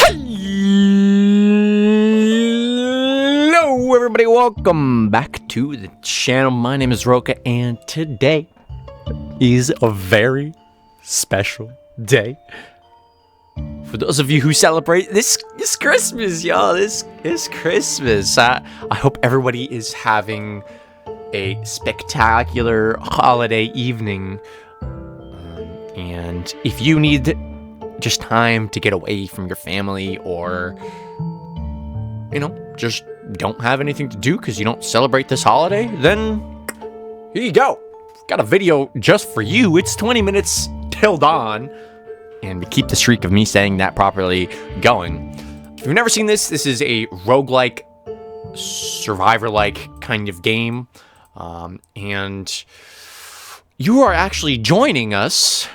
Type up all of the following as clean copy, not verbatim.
Hello everybody, welcome back to the channel. My name is Roka, and today is a very special day for those of you who celebrate this Christmas, y'all. This Christmas. I hope everybody is having a spectacular holiday evening. And if you need just time to get away from your family, or just don't have anything to do because you don't celebrate this holiday, then here you go. Got a video just for you. It's 20 minutes till dawn, and we keep the streak of me saying that properly going. If you've never seen this is a roguelike, survivor-like kind of game, and you are actually joining us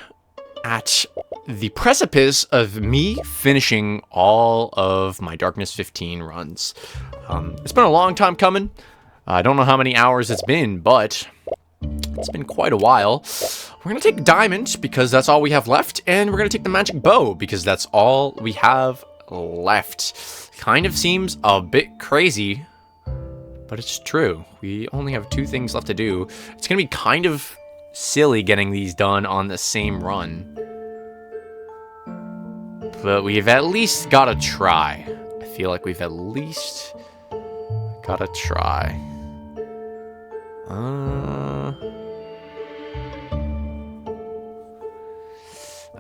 at the precipice of me finishing all of my Darkness 15 runs. It's been a long time coming. I don't know how many hours it's been, but it's been quite a while. We're going to take Diamond because that's all we have left, and we're going to take the Magic Bow because that's all we have left. Kind of seems a bit crazy, but it's true. We only have 2 things left to do. It's going to be kind of silly getting these done on the same run, but we've at least got to try. I feel like we've at least got to try. I'm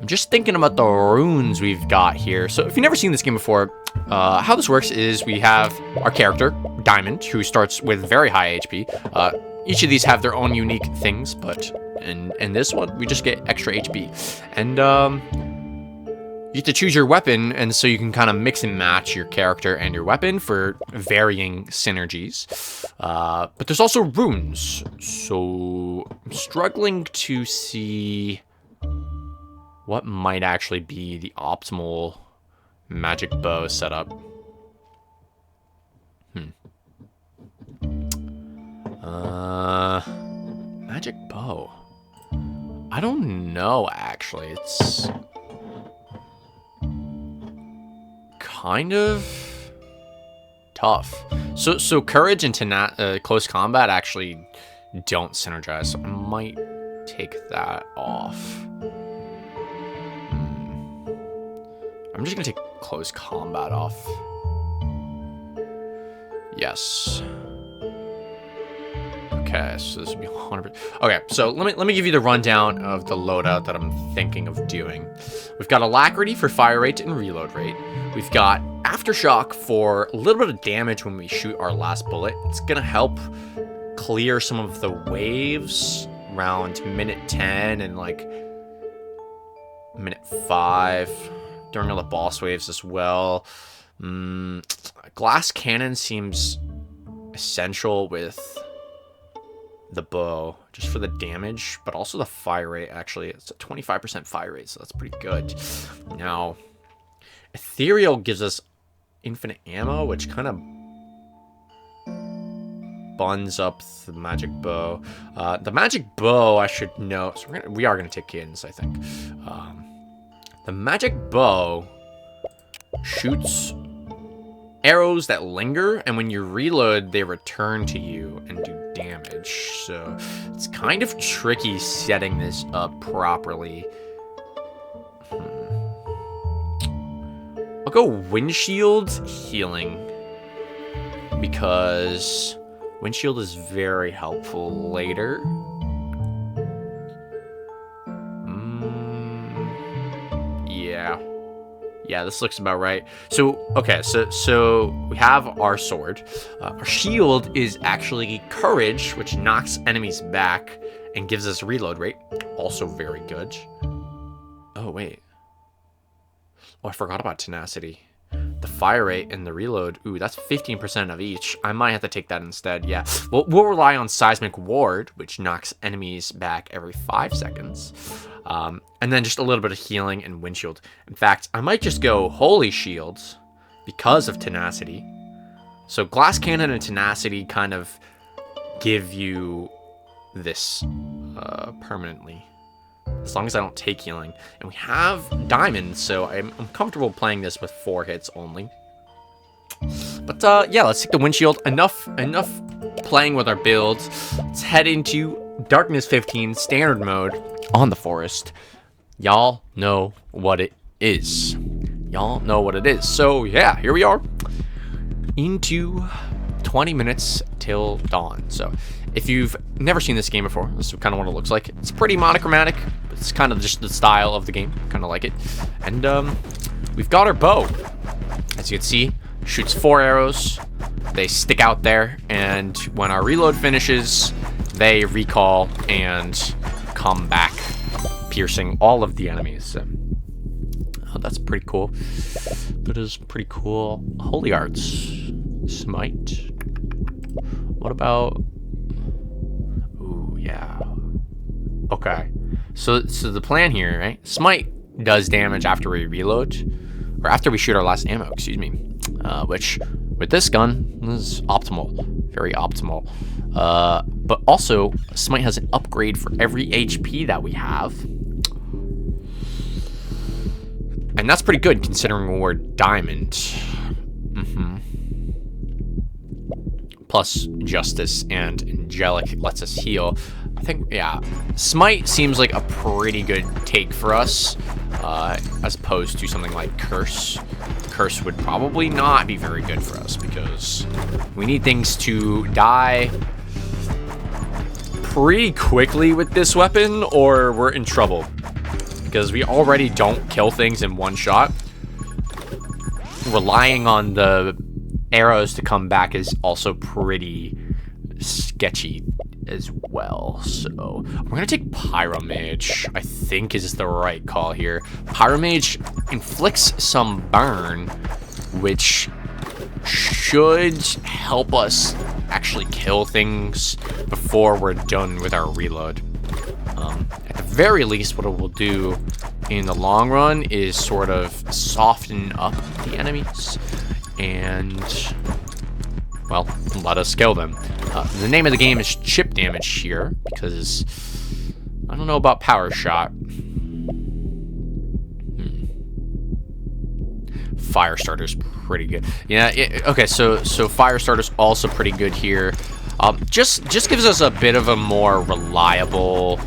just thinking about the runes we've got here. So if you've never seen this game before, how this works is we have our character, Diamond, who starts with very high HP. Each of these have their own unique things, but in this one, we just get extra HP. And you get to choose your weapon, and so you can kind of mix and match your character and your weapon for varying synergies. But there's also runes, so I'm struggling to see what might actually be the optimal magic bow setup. Magic bow. I don't know, actually. It's kind of tough. So courage and close combat actually don't synergize, so I might take that off. I'm just gonna take close combat off. Yes. Okay, so this would be 100%. Okay, so let me give you the rundown of the loadout that I'm thinking of doing. We've got Alacrity for fire rate and reload rate. We've got Aftershock for a little bit of damage when we shoot our last bullet. It's gonna help clear some of the waves around minute 10 and like minute 5 during all the boss waves as well. Glass cannon seems essential with the bow, just for the damage, but also the fire rate. Actually, it's a 25% fire rate, so that's pretty good. Now, Ethereal gives us infinite ammo, which kind of buns up the magic bow. The magic bow, I should know. So we are gonna take Cadence, I think. The magic bow shoots arrows that linger, and when you reload, they return to you and do damage. So it's kind of tricky setting this up properly. I'll go windshield healing because windshield is very helpful later. Yeah, this looks about right. So, okay, so we have our sword. Our shield is actually courage, which knocks enemies back and gives us reload rate. Also very good. Oh, wait. Oh, I forgot about tenacity. The fire rate and the reload. Ooh, that's 15% of each. I might have to take that instead, yeah. We'll rely on Seismic Ward, which knocks enemies back every 5 seconds. And then just a little bit of healing and windshield. In fact, I might just go Holy Shields because of tenacity. So Glass Cannon and tenacity kind of give you this permanently. as long as I don't take healing. And we have diamonds, so I'm comfortable playing this with 4 hits only. But yeah, let's take the windshield. Enough playing with our builds. Let's head into Darkness 15 standard mode on the forest. Y'all know what it is. Y'all know what it is. So yeah, here we are. Into 20 minutes till dawn. So if you've never seen this game before, this is kind of what it looks like. It's pretty monochromatic, but it's kind of just the style of the game. Kind of like it. And we've got our bow. As you can see, shoots 4 arrows. They stick out there, and when our reload finishes, they recall and come back, piercing all of the enemies. So, oh, that's pretty cool. That is pretty cool. Holy Arts. Smite. What about... Ooh, yeah. Okay. So the plan here, right? Smite does damage after we reload. Or after we shoot our last ammo, excuse me. Which, with this gun, is optimal. Very optimal. But also, Smite has an upgrade for every HP that we have. And that's pretty good, considering we're diamond. Plus, Justice and Angelic lets us heal. I think, yeah, Smite seems like a pretty good take for us, as opposed to something like Curse. Curse would probably not be very good for us, because we need things to die pretty quickly with this weapon, or we're in trouble. Because we already don't kill things in one shot. Relying on the arrows to come back is also pretty sketchy as well. So we're gonna take Pyromage, I think is the right call here. Pyromage inflicts some burn, which should help us actually kill things before we're done with our reload. At the very least, what it will do in the long run is sort of soften up the enemies and, well, let us kill them. The name of the game is chip damage here, because I don't know about power shot. Firestarter's pretty good. Yeah, okay, so Firestarter's also pretty good here. Just gives us a bit of a more reliable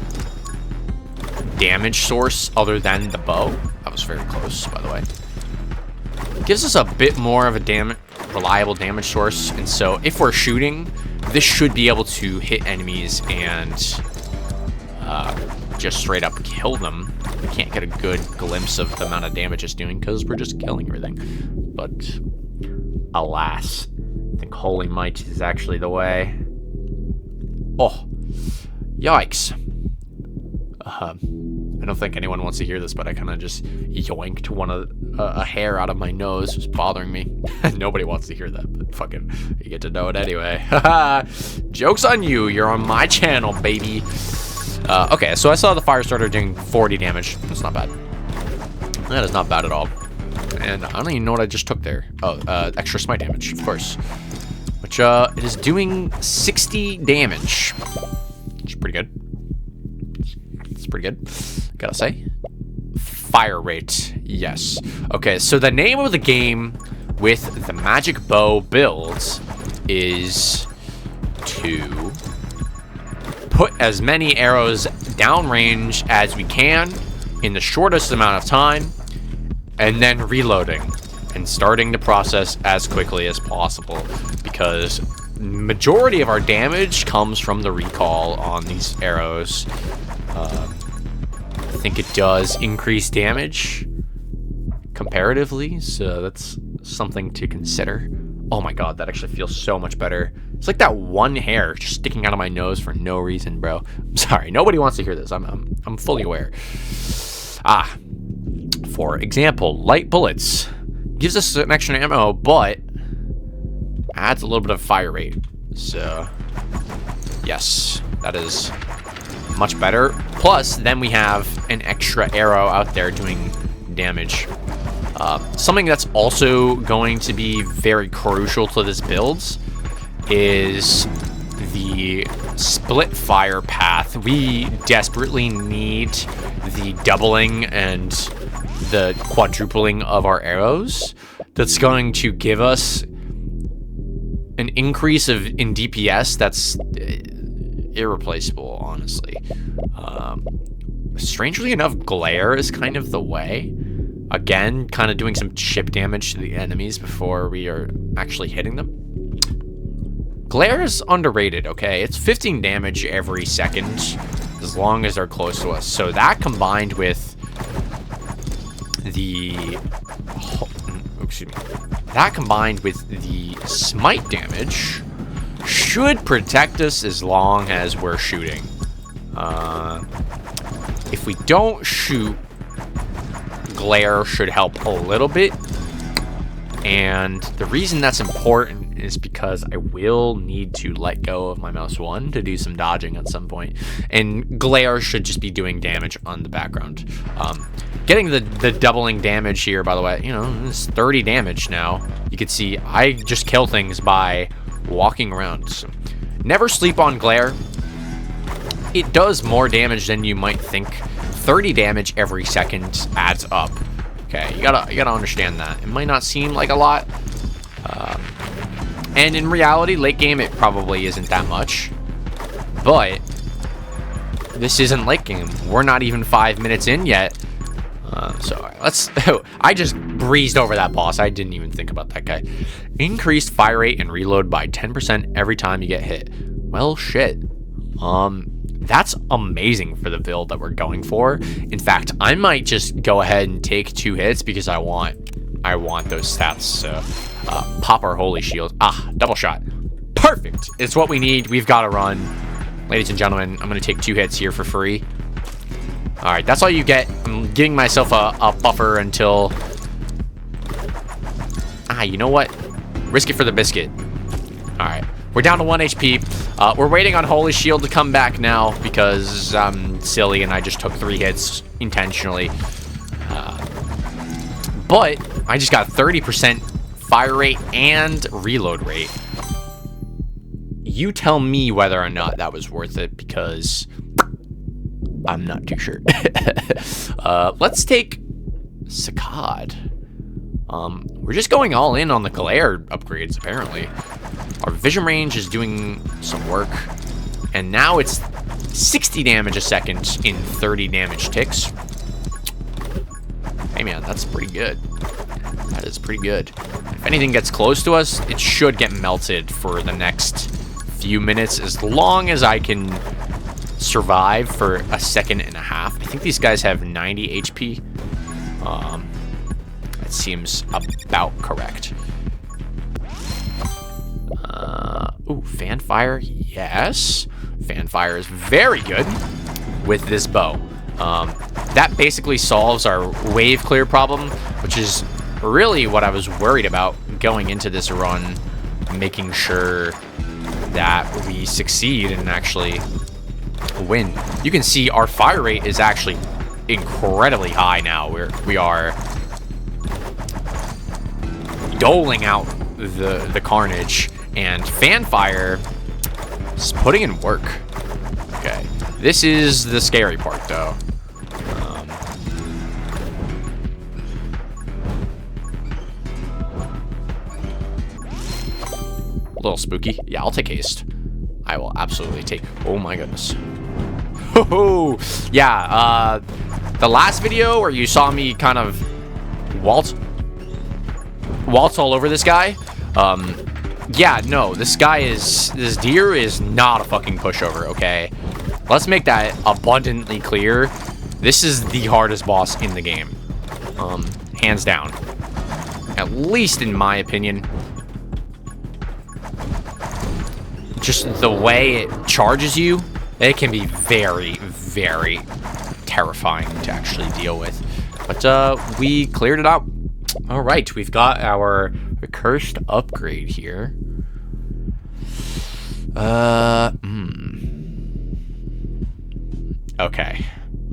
damage source other than the bow. That was very close, by the way. Gives us a bit more of a reliable damage source, and so if we're shooting, this should be able to hit enemies and just straight up kill them. We can't get a good glimpse of the amount of damage it's doing because we're just killing everything. But alas, I think Holy Might is actually the way. Oh, yikes. I don't think anyone wants to hear this, but I kind of just yoinked a hair out of my nose. It was bothering me. Nobody wants to hear that, but fucking, you get to know it anyway. Haha, joke's on you. You're on my channel, baby. Okay, so I saw the Firestarter doing 40 damage. That's not bad. That is not bad at all. And I don't even know what I just took there. Oh, extra smite damage, of course. Which, it is doing 60 damage. Which is pretty good. It's pretty good, gotta say. Fire rate, yes. Okay, so the name of the game with the magic bow builds is to put as many arrows downrange as we can in the shortest amount of time, and then reloading and starting the process as quickly as possible, because majority of our damage comes from the recall on these arrows. I think it does increase damage comparatively, so that's something to consider. Oh my god, that actually feels so much better. It's like that one hair just sticking out of my nose for no reason, bro. I'm sorry, nobody wants to hear this. I'm fully aware. For example, light bullets gives us an extra ammo, but adds a little bit of fire rate. So, yes, that is much better. Plus, then we have an extra arrow out there doing damage. Something that's also going to be very crucial to this build is the split fire path. We desperately need the doubling and the quadrupling of our arrows. That's going to give us an increase in DPS that's irreplaceable, honestly. Strangely enough, glare is kind of the way. Again, kind of doing some chip damage to the enemies before we are actually hitting them. Glare is underrated, okay? It's 15 damage every second as long as they're close to us. So that combined with the... excuse me. That combined with the smite damage should protect us as long as we're shooting. If we don't shoot, glare should help a little bit. And the reason that's important is because I will need to let go of my mouse 1 to do some dodging at some point. And glare should just be doing damage on the background. Getting the doubling damage here, by the way, you know, it's 30 damage now. You can see I just kill things by walking around. So never sleep on glare. It does more damage than you might think. 30 damage every second adds up. Okay, you gotta understand that. It might not seem like a lot, and in reality, late game, it probably isn't that much. But this isn't late game. We're not even 5 minutes in yet. So let's. I just breezed over that boss. I didn't even think about that guy. Increased fire rate and reload by 10% every time you get hit. Well, shit. That's amazing for the build that we're going for. In fact, I might just go ahead and take 2 hits because I want those stats. So pop our holy shield. Double shot. Perfect. It's what we need. We've got to run. Ladies and gentlemen, I'm going to take 2 hits here for free. All right, that's all you get. I'm giving myself a buffer until... you know what? Risk it for the biscuit. All right. We're down to 1 HP. We're waiting on Holy Shield to come back now because I'm silly and I just took 3 hits intentionally. But I just got 30% fire rate and reload rate. You tell me whether or not that was worth it because I'm not too sure. Let's take Saccade. We're just going all in on the glare upgrades, apparently. Our vision range is doing some work. And now it's 60 damage a second in 30 damage ticks. Hey man, that's pretty good. That is pretty good. If anything gets close to us, it should get melted for the next few minutes, as long as I can survive for a second and a half. I think these guys have 90 HP. That seems about correct. Ooh, Fanfire, yes. Fanfire is very good with this bow. That basically solves our wave clear problem, which is really what I was worried about going into this run, making sure that we succeed and actually win. You can see our fire rate is actually incredibly high now. We are doling out the carnage, and Fanfire is putting in work. Okay, this is the scary part though. A little spooky. Yeah, I'll take haste. I will absolutely take... Oh my goodness. Oh, yeah, the last video where you saw me kind of waltz all over this guy, yeah, no, this deer is not a fucking pushover, okay? Let's make that abundantly clear. This is the hardest boss in the game. Hands down. At least in my opinion. Just the way it charges you, it can be very, very terrifying to actually deal with. But we cleared it out. All right, we've got our cursed upgrade here. Okay.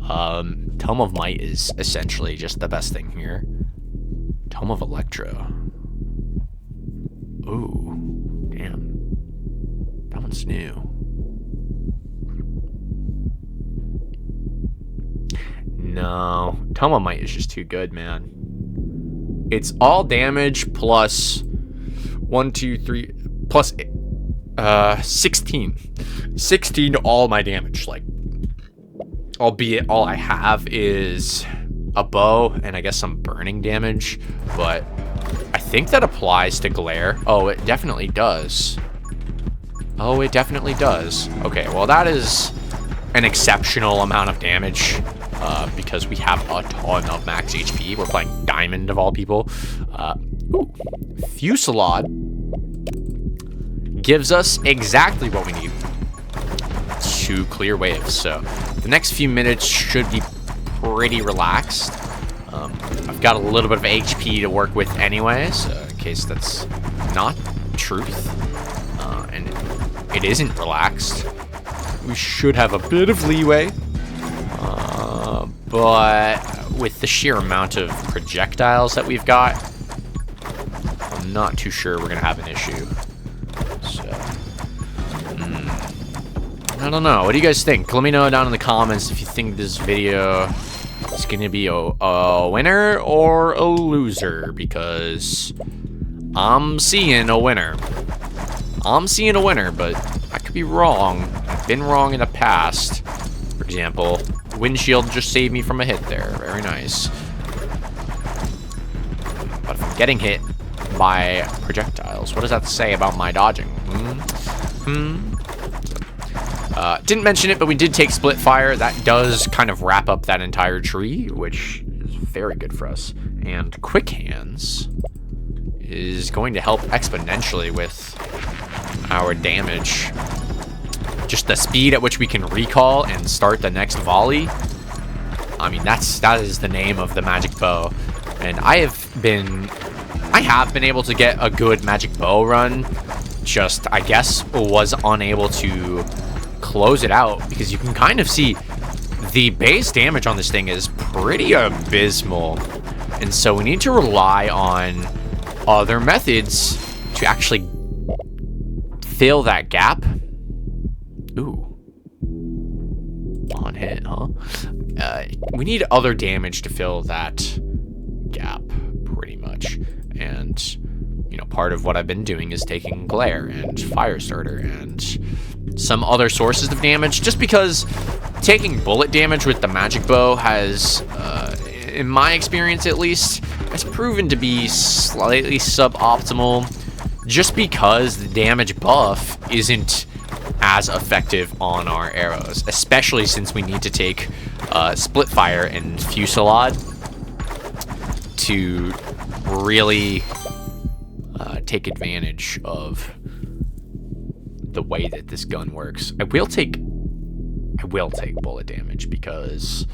Tome of Might is essentially just the best thing here. Tome of Electro. Ooh, damn. That one's new. No, Tomomite is just too good, man. It's all damage plus 1, 2, 3 plus 16. 16 to all my damage. Like, albeit all I have is a bow and I guess some burning damage, but I think that applies to glare. Oh, it definitely does. Oh, it definitely does. Okay, well that is an exceptional amount of damage because we have a ton of max HP. We're playing Diamond of all people. Ooh, Fusillade gives us exactly what we need to clear waves. So the next few minutes should be pretty relaxed. I've got a little bit of HP to work with anyway, so in case that's not truth, and it isn't relaxed, we should have a bit of leeway. But with the sheer amount of projectiles that we've got, I'm not too sure we're gonna have an issue. So, I don't know. What do you guys think? Let me know down in the comments if you think this video is gonna be a winner or a loser, because I'm seeing a winner. I'm seeing a winner, but I could be wrong. I've been wrong in the past. For example, windshield just saved me from a hit there. Very nice. But if I'm getting hit by projectiles, what does that say about my dodging? Didn't mention it, but we did take split fire. That does kind of wrap up that entire tree, which is very good for us. And quick hands is going to help exponentially with our damage. Just the speed at which we can recall and start the next volley. I mean, that is the name of the magic bow. And I have been able to get a good magic bow run. Just, I guess, was unable to close it out because you can kind of see the base damage on this thing is pretty abysmal. And so we need to rely on other methods to actually fill that gap. Ooh. On hit, huh? We need other damage to fill that gap, pretty much. And, you know, part of what I've been doing is taking glare and fire starter and some other sources of damage, just because taking bullet damage with the magic bow has, in my experience at least, has proven to be slightly suboptimal, just because the damage buff isn't as effective on our arrows, especially since we need to take split fire and fusillade to really take advantage of the way that this gun works. I will take bullet damage because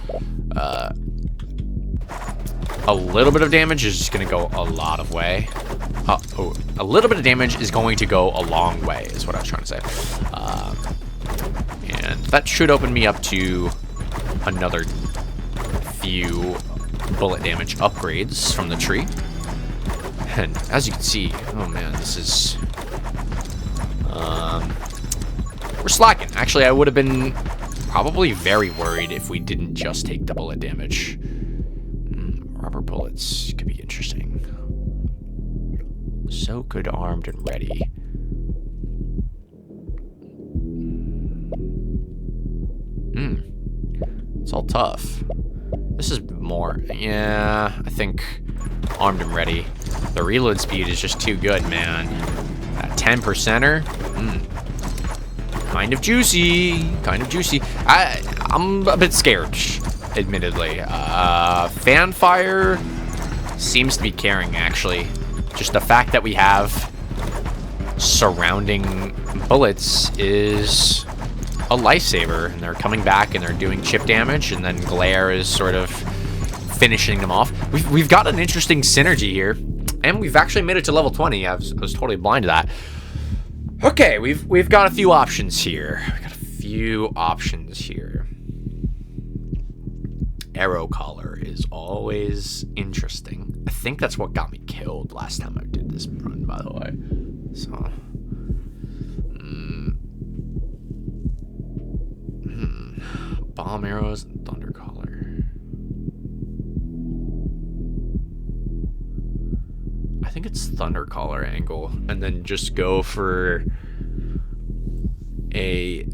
a little bit of damage is just going to go a lot of way. A little bit of damage is going to go a long way, is what I was trying to say. And that should open me up to another few bullet damage upgrades from the tree. And as you can see, oh man, this is... we're slacking. Actually, I would have been probably very worried if we didn't just take the bullet damage. Rubber bullets could be interesting. So good armed and ready. It's all tough. This is more... Yeah, I think armed and ready. The reload speed is just too good, man. That 10%er. Kind of juicy. Kind of juicy. I'm a bit scared, admittedly. Fanfire seems to be carrying, actually. Just the fact that we have surrounding bullets is a lifesaver. And they're coming back and they're doing chip damage. And then glare is sort of finishing them off. We've got an interesting synergy here. And we've actually made it to level 20. I was totally blind to that. Okay, we've got a few options here. Arrow collar is always interesting. I think that's what got me killed last time I did this run, by the way. So, bomb arrows and thunder collar. I think it's Thunder Collar angle, and then just go for a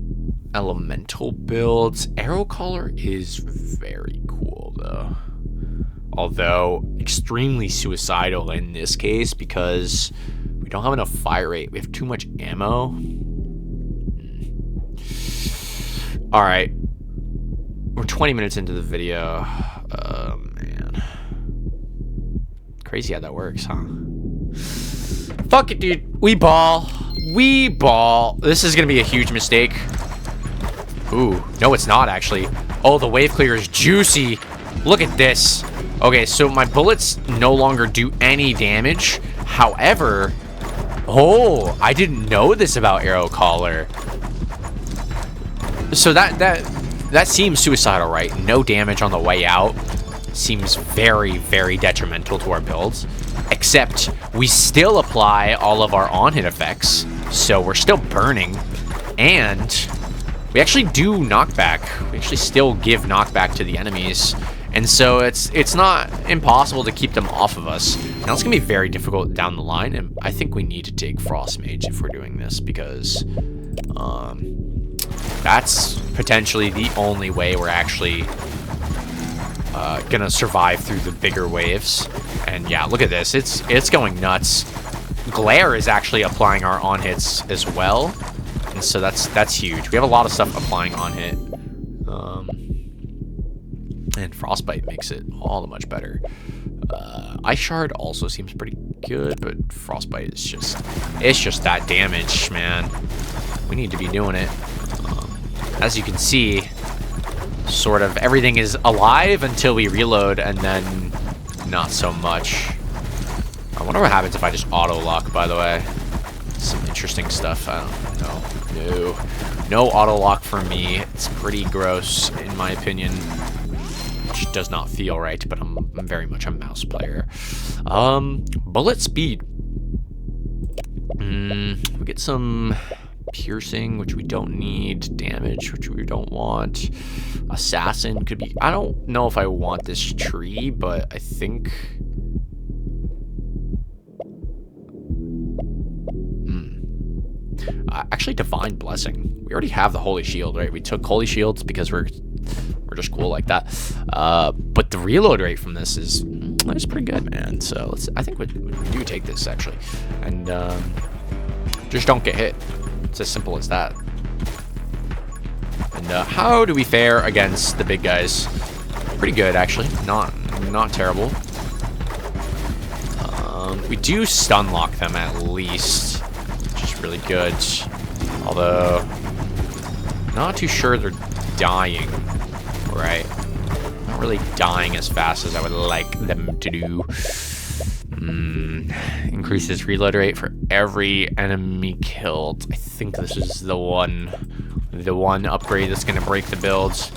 elemental build. Arrow Collar is very cool though, although extremely suicidal in this case because we don't have enough fire rate. We have too much ammo. All right, we're 20 minutes into the video. Oh man, crazy how that works, huh? Fuck it, dude. We ball. We ball. This is gonna be a huge mistake. Ooh, no, it's not actually. Oh, the wave clear is juicy. Look at this. Okay, so my bullets no longer do any damage. However, oh, I didn't know this about Arrow Collar. So that seems suicidal, right? No damage on the way out. Seems very, very detrimental to our builds. Except we still apply all of our on-hit effects, so we're still burning, and we actually do knockback. We actually still give knockback to the enemies, and so it's not impossible to keep them off of us. Now it's gonna be very difficult down the line, and I think we need to take Frost Mage if we're doing this because that's potentially the only way we're actually gonna survive through the bigger waves. And yeah, look at this. It's going nuts. Glare is actually applying our on hits as well, and so that's huge. We have a lot of stuff applying on hit, and Frostbite makes it all the much better. Ice Shard also seems pretty good, but Frostbite is just that damage, man. We need to be doing it. As you can see, sort of everything is alive until we reload, and then not so much. I wonder what happens if I just auto lock, by the way. Some interesting stuff. I don't know. No auto lock for me. It's pretty gross in my opinion. Which does not feel right, but I'm very much a mouse player. Bullet speed. We get some piercing, which we don't need. Damage, which we don't want. Assassin could be. I don't know if I want this tree, but I think. Actually, Divine Blessing. We already have the Holy Shield, right? We took Holy Shields because we're just cool like that. But the reload rate from this is pretty good, man. So I think we do take this actually, and just don't get hit. It's as simple as that. And how do we fare against the big guys? Pretty good, actually. Not terrible. We do stun lock them at least, which is really good. Although, not too sure they're dying, right? Not really dying as fast as I would like them to do. Increases reload rate for every enemy killed. I think this is the one upgrade that's gonna break the builds.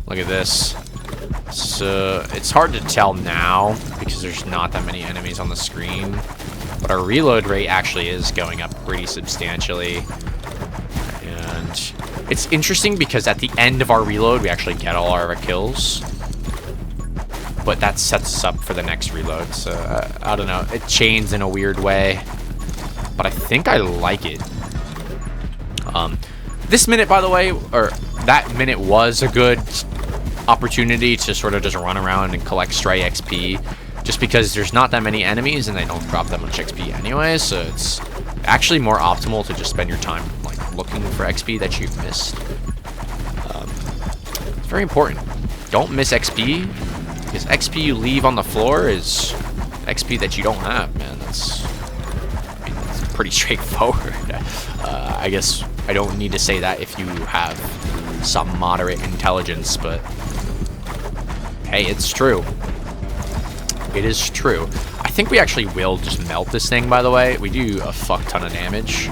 Look at this. So it's hard to tell now because there's not that many enemies on the screen, but our reload rate actually is going up pretty substantially. And it's interesting because at the end of our reload we actually get all our kills, but that sets us up for the next reload. So I don't know, it chains in a weird way, but I think I like it. This minute, by the way, or that minute, was a good opportunity to sort of just run around and collect stray XP, just because there's not that many enemies and they don't drop that much XP anyway. So it's actually more optimal to just spend your time like looking for XP that you've missed. It's very important. Don't miss XP, because XP you leave on the floor is XP that you don't have, man. That's pretty straightforward. I guess I don't need to say that if you have some moderate intelligence, but hey, it's true. It is true. I think we actually will just melt this thing, by the way. We do a fuck ton of damage.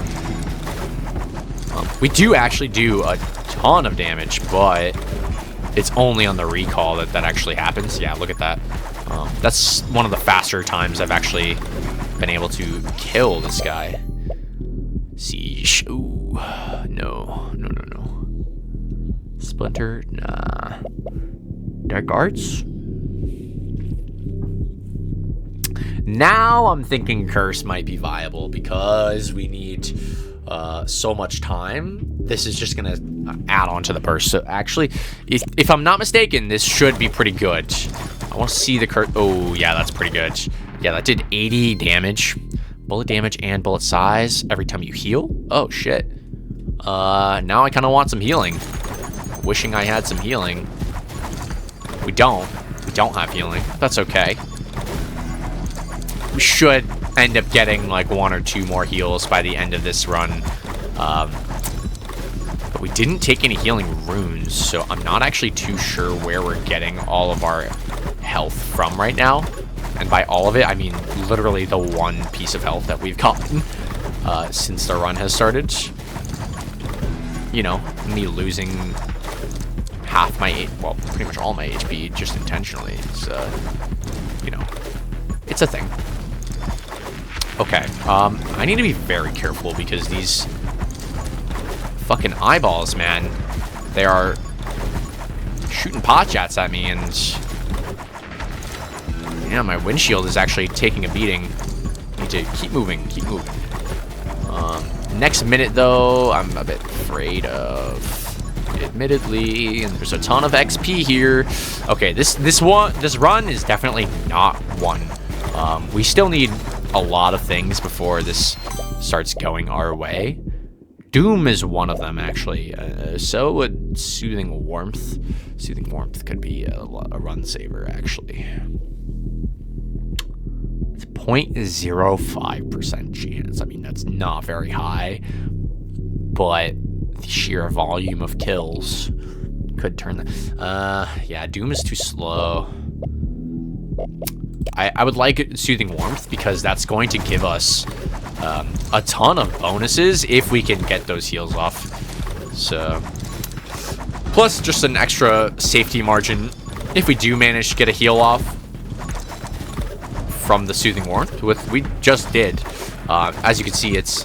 We do actually do a ton of damage, but it's only on the recall that actually happens. Yeah, look at that. That's one of the faster times I've actually been able to kill this guy. Siege. Ooh, no. Splinter, nah. Dark Arts? Now I'm thinking Curse might be viable because we need so much time. This is just gonna add on to the Purse. So actually, if I'm not mistaken, this should be pretty good. I want to see the Curse. Oh yeah, that's pretty good. Yeah, that did 80 damage. Bullet damage and bullet size every time you heal. Oh shit. Now I kind of want some healing. Wishing I had some healing. We don't have healing. That's okay. We should end up getting like 1 or 2 more heals by the end of this run. But we didn't take any healing runes, so I'm not actually too sure where we're getting all of our health from right now. And by all of it, I mean literally the 1 piece of health that we've gotten since the run has started. You know, me losing half my, well, pretty much all my HP just intentionally. It's, you know, it's a thing. Okay, I need to be very careful because these fucking eyeballs, man, they are shooting pot shots at me, and yeah, my windshield is actually taking a beating. Need to keep moving, keep moving. Next minute, though, I'm a bit afraid of, admittedly, and there's a ton of XP here. Okay, this run is definitely not one. We still need a lot of things before this starts going our way. Doom is one of them, actually. So would Soothing Warmth. Soothing Warmth could be a run saver, actually. It's 0.05% chance. I mean, that's not very high, but the sheer volume of kills could turn the... yeah, Doom is too slow. I would like Soothing Warmth because that's going to give us a ton of bonuses if we can get those heals off. So, plus just an extra safety margin if we do manage to get a heal off from the Soothing Warmth, we just did. As you can see, it's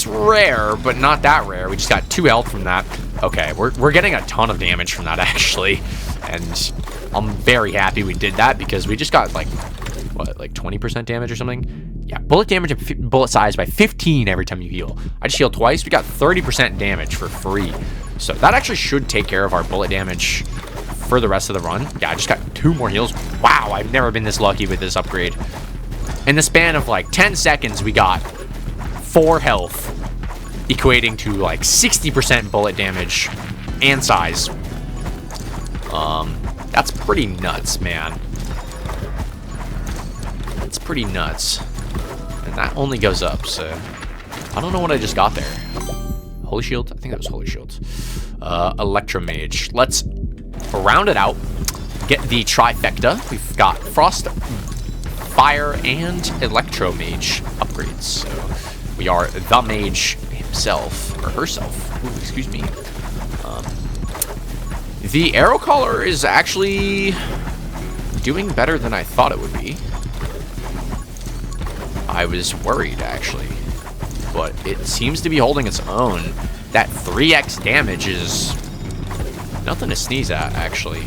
rare, but not that rare. We just got 2 health from that. Okay, we're getting a ton of damage from that, actually, and I'm very happy we did that because we just got like, what, like 20% damage or something? Yeah, bullet damage and bullet size by 15 every time you heal. I just healed twice. We got 30% damage for free. So that actually should take care of our bullet damage for the rest of the run. Yeah, I just got 2 more heals. Wow, I've never been this lucky with this upgrade. In the span of like 10 seconds, we got 4 health, equating to like 60% bullet damage and size. That's pretty nuts, man. That's pretty nuts. And that only goes up, so I don't know what I just got there. Holy Shield? I think that was Holy Shield. Electromage. Let's round it out. Get the trifecta. We've got Frost, Fire, and Electromage upgrades. So we are the mage himself, or herself. Ooh, excuse me. The arrow collar is actually doing better than I thought it would be. I was worried, actually, but it seems to be holding its own. That 3x damage is nothing to sneeze at, actually.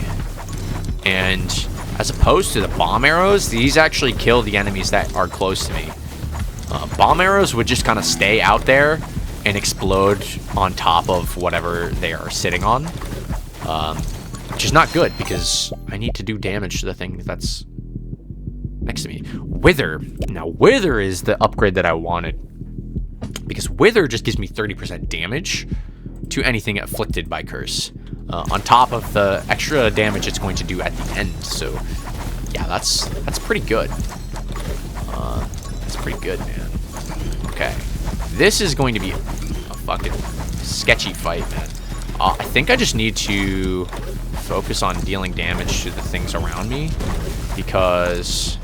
And as opposed to the bomb arrows, these actually kill the enemies that are close to me. Bomb arrows would just kind of stay out there and explode on top of whatever they are sitting on. Which is not good because I need to do damage to the thing that's next to me. Wither. Now, Wither is the upgrade that I wanted because Wither just gives me 30% damage to anything afflicted by curse, on top of the extra damage it's going to do at the end. So, yeah, that's pretty good. That's pretty good, man. Okay, this is going to be a fucking sketchy fight, man. I think I just need to focus on dealing damage to the things around me because...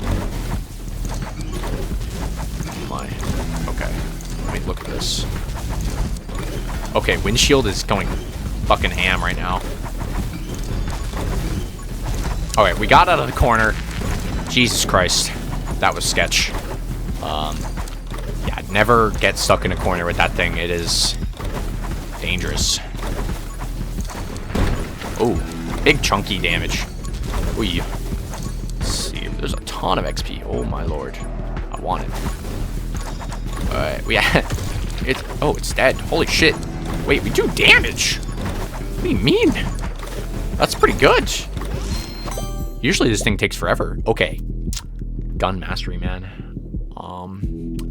Okay, let me look at this. Okay, windshield is going fucking ham right now. Okay, we got out of the corner. Jesus Christ, that was sketch. Yeah, never get stuck in a corner with that thing. It is dangerous. Oh, big chunky damage. Ooh. Let's see, there's a ton of XP. Oh my lord. I wanted. Alright, it's dead. Holy shit. Wait, we do damage? What do you mean? That's pretty good. Usually this thing takes forever. Okay. Gun mastery, man.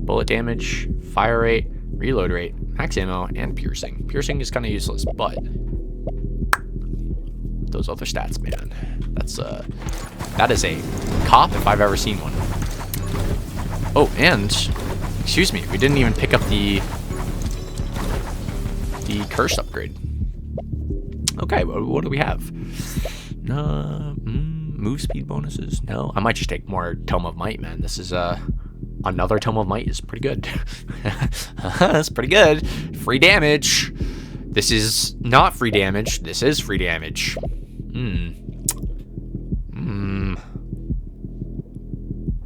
Bullet damage, fire rate, reload rate, max ammo, and piercing. Piercing is kind of useless, but those other stats, man. That is a cop if I've ever seen one. Oh, and excuse me, we didn't even pick up the curse upgrade. Okay, what do we have? Move speed bonuses? No, I might just take more Tome of Might, man. This is another Tome of Might is pretty good. That's pretty good. Free damage. This is not free damage. This is free damage.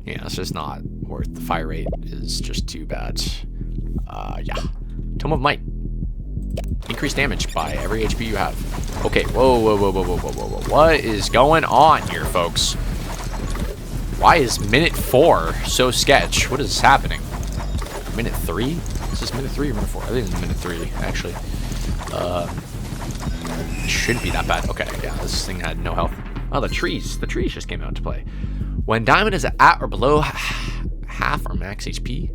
Yeah, it's just not worth. The fire rate is just too bad. Yeah. Tome of Might. Increase damage by every HP you have. Okay, whoa. What is going on here, folks? Why is minute 4 so sketch? What is happening? Minute 3? Is this minute 3 or minute 4? I think it's minute 3, actually. It shouldn't be that bad. Okay, yeah, this thing had no health. Oh, the trees. The trees just came out to play. When diamond is at or below half or max HP,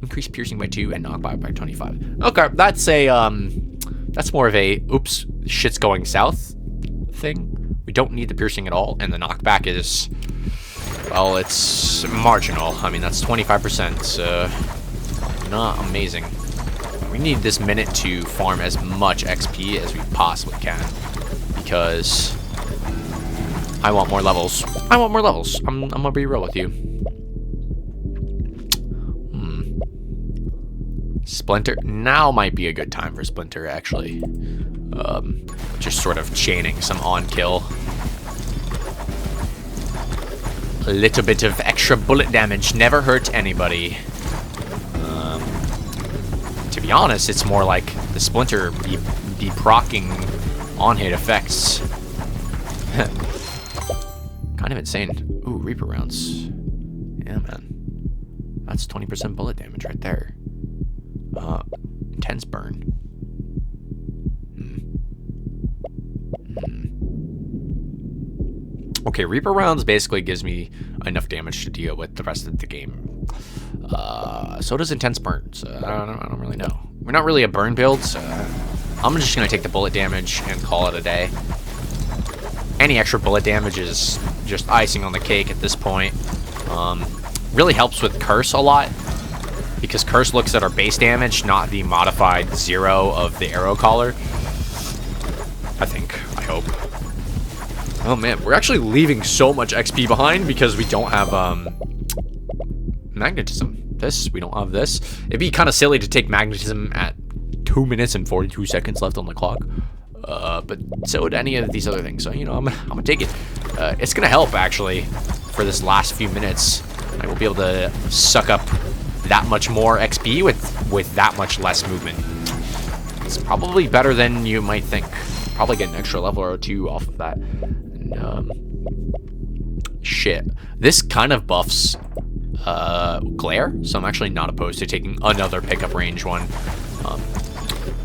increase piercing by 2 and knockback by 25. Okay, that's more of a oops, shit's going south thing. We don't need the piercing at all, and the knockback is, well, it's marginal. I mean, that's 25%, not amazing. We need this minute to farm as much XP as we possibly can, because I want more levels. I want more levels. I'm gonna be real with you. Splinter. Now might be a good time for Splinter, actually. Just sort of chaining some on-kill. A little bit of extra bullet damage never hurt anybody. To be honest, it's more like the Splinter be proccing on-hit effects. Kind of insane. Ooh, Reaper rounds. Yeah, man. That's 20% bullet damage right there. Intense burn. Okay, Reaper rounds basically gives me enough damage to deal with the rest of the game. So does intense burn. So I don't really know. We're not really a burn build, so I'm just gonna take the bullet damage and call it a day. Any extra bullet damage is just icing on the cake at this point. Really helps with Curse a lot, because Curse looks at our base damage, not the modified 0 of the arrow collar. I think. I hope. Oh man, we're actually leaving so much XP behind because we don't have magnetism. We don't have this. It'd be kind of silly to take magnetism at 2 minutes and 42 seconds left on the clock. But so would any of these other things. So, you know, I'm gonna take it. It's gonna help, actually, for this last few minutes. I will be able to suck up that much more XP with that much less movement. It's probably better than you might think. Probably get an extra level or 2 off of that. And, shit. This kind of buffs glare, so I'm actually not opposed to taking another pickup range one.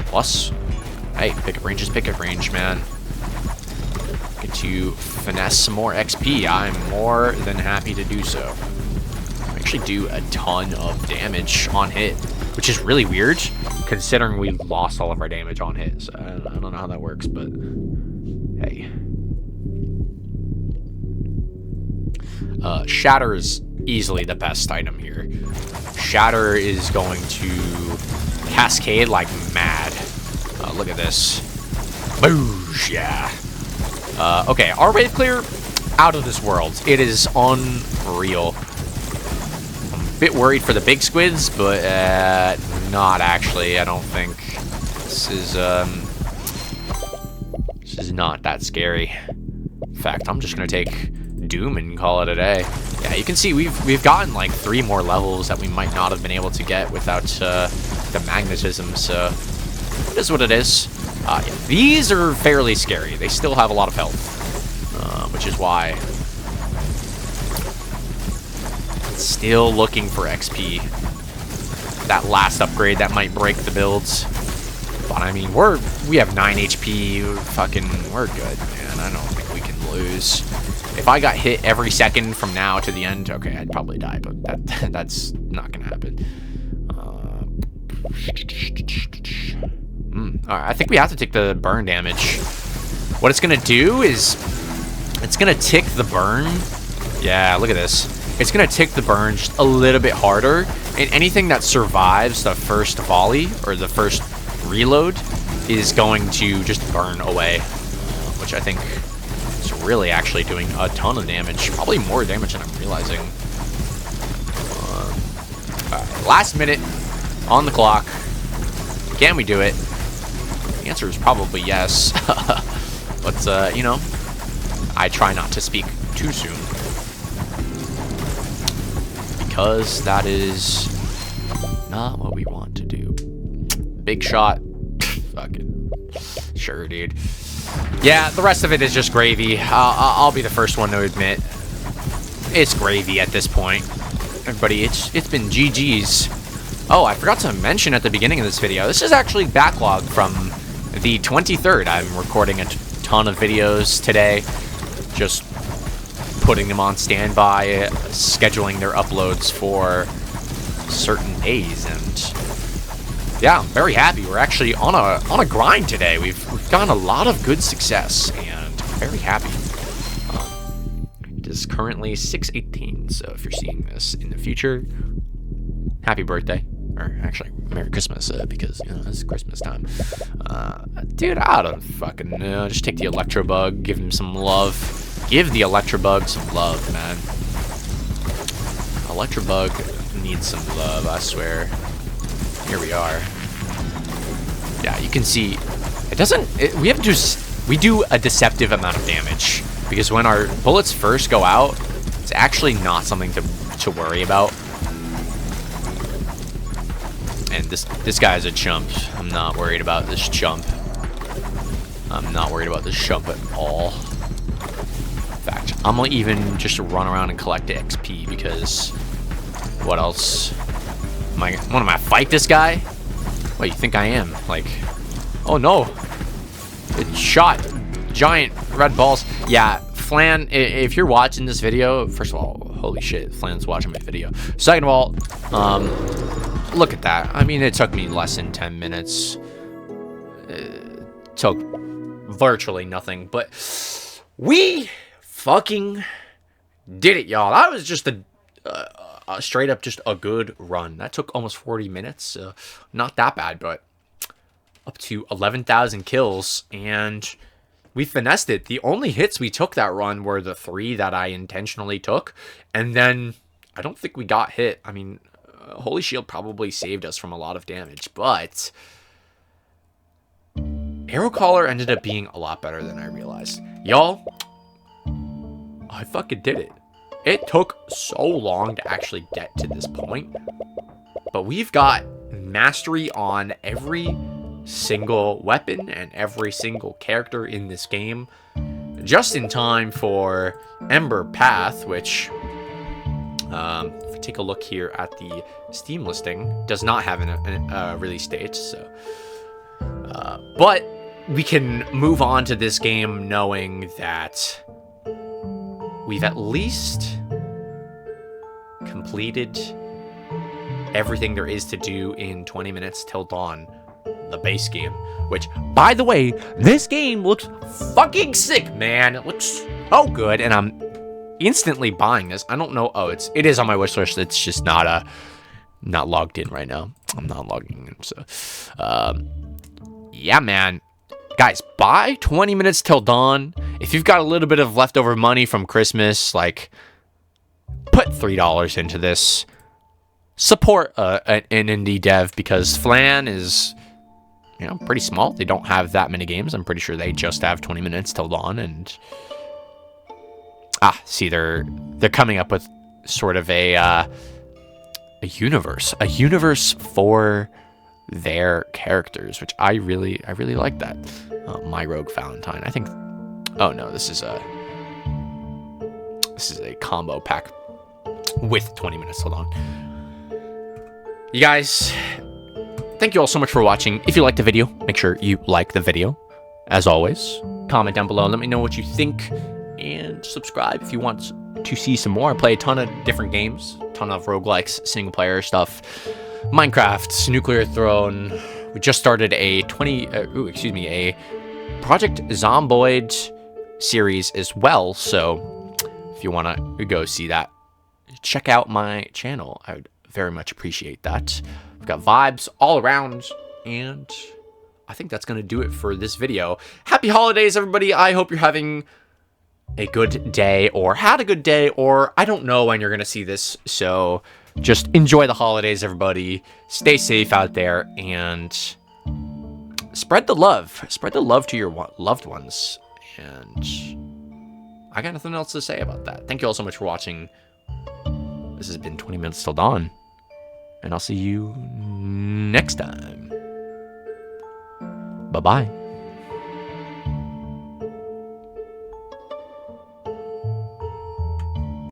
Plus, hey, pickup range is pickup range, man. Get to finesse some more XP. I'm more than happy to do so. I actually do a ton of damage on hit, which is really weird, considering we lost all of our damage on hit. So I don't know how that works, but hey. Shatter is easily the best item here. Shatter is going to cascade like mad. Look at this. Boosh, yeah. Okay, our wave clear, out of this world. It is unreal. I'm a bit worried for the big squids, but not actually, I don't think. This is not that scary. In fact, I'm just gonna take Doom and call it a day. Yeah, you can see we've gotten like 3 more levels that we might not have been able to get without the magnetism, so it is what it is. Yeah, these are fairly scary. They still have a lot of health, which is why Still looking for XP. That last upgrade that might break the builds. But I mean, we have 9 HP. We're good, man. I don't think we can lose. If I got hit every second from now to the end, okay, I'd probably die, but that's not gonna happen. Alright, I think we have to take the burn damage. What it's gonna do is it's gonna tick the burn. Yeah, look at this. It's gonna tick the burn just a little bit harder, and anything that survives the first volley or the first reload is going to just burn away, which I think is really actually doing a ton of damage. Probably more damage than I'm realizing. Last minute on the clock. Can we do it? The answer is probably yes. But, you know, I try not to speak too soon. Because that is not what we want to do. Big shot. Fucking sure, dude. Yeah, the rest of it is just gravy. I'll be the first one to admit it's gravy at this point. Everybody, it's been GG's. Oh, I forgot to mention at the beginning of this video, this is actually backlogged from the 23rd. I'm recording a ton of videos today, just putting them on standby, scheduling their uploads for certain days, and yeah, I'm very happy. We're actually on a grind today. We've gotten a lot of good success, and I'm very happy. It is currently 6:18, so if you're seeing this in the future, happy birthday. Or actually, Merry Christmas, because, you know, it's Christmas time. Dude, I don't fucking know. Just take the Electrobug, give him some love. Give the Electrobug some love, man. Electrobug needs some love, I swear. Here we are. Yeah, you can see, we do a deceptive amount of damage. Because when our bullets first go out, it's actually not something to worry about. And this guy is a chump. I'm not worried about this chump. I'm not worried about this chump at all. In fact, I'm gonna even just run around and collect XP because what else? What am I fight this guy? What, you think I am? Like, oh no. It shot giant red balls. Yeah, Flanne, if you're watching this video, first of all, holy shit, Flanne's watching my video. Second of all, look at that. I mean, it took me less than 10 minutes. It took virtually nothing, but we fucking did it, y'all. That was just a straight up just a good run. That took almost 40 minutes. Not that bad, but up to 11,000 kills, and we finessed it. The only hits we took that run were the 3 that I intentionally took, and then I don't think we got hit. I mean, Holy Shield probably saved us from a lot of damage, but Arrow Collar ended up being a lot better than I realized. Y'all, I fucking did it. It took so long to actually get to this point, but we've got mastery on every single weapon and every single character in this game, just in time for Ember Path, which, if we take a look here at the Steam listing, does not have a release date, so but we can move on to this game knowing that we've at least completed everything there is to do in 20 minutes till dawn, the base game, which, by the way, this game looks fucking sick, man. It looks so good, and I'm instantly buying this. I don't know. Oh, it is on my wish list. It's just not logged in right now. I'm not logging in, so yeah, man. Guys, buy 20 minutes till dawn. If you've got a little bit of leftover money from Christmas, like, put $3 into this. Support an indie dev, because Flanne is, you know, pretty small. They don't have that many games. I'm pretty sure they just have 20 minutes till dawn, and see, they're coming up with sort of a universe for their characters, which I really like that. My Rogue Valentine. I think. Oh no, this is a combo pack. with 20 minutes till dawn. You guys, thank you all so much for watching. If you liked the video, make sure you like the video. As always, comment down below. Let me know what you think. And subscribe if you want to see some more. I play a ton of different games. A ton of roguelikes, single-player stuff. Minecraft, Nuclear Throne. We just started a a Project Zomboid series as well. So if you want to go see that, check out my channel. I would very much appreciate that. We've got vibes all around, and I think that's going to do it for this video. Happy holidays, everybody. I hope you're having a good day, or had a good day, or I don't know when you're going to see this. So just enjoy the holidays, everybody. Stay safe out there, and spread the love. Spread the love to your loved ones. And I got nothing else to say about that. Thank you all so much for watching. This has been 20 minutes till dawn, and I'll see you next time. Bye-bye.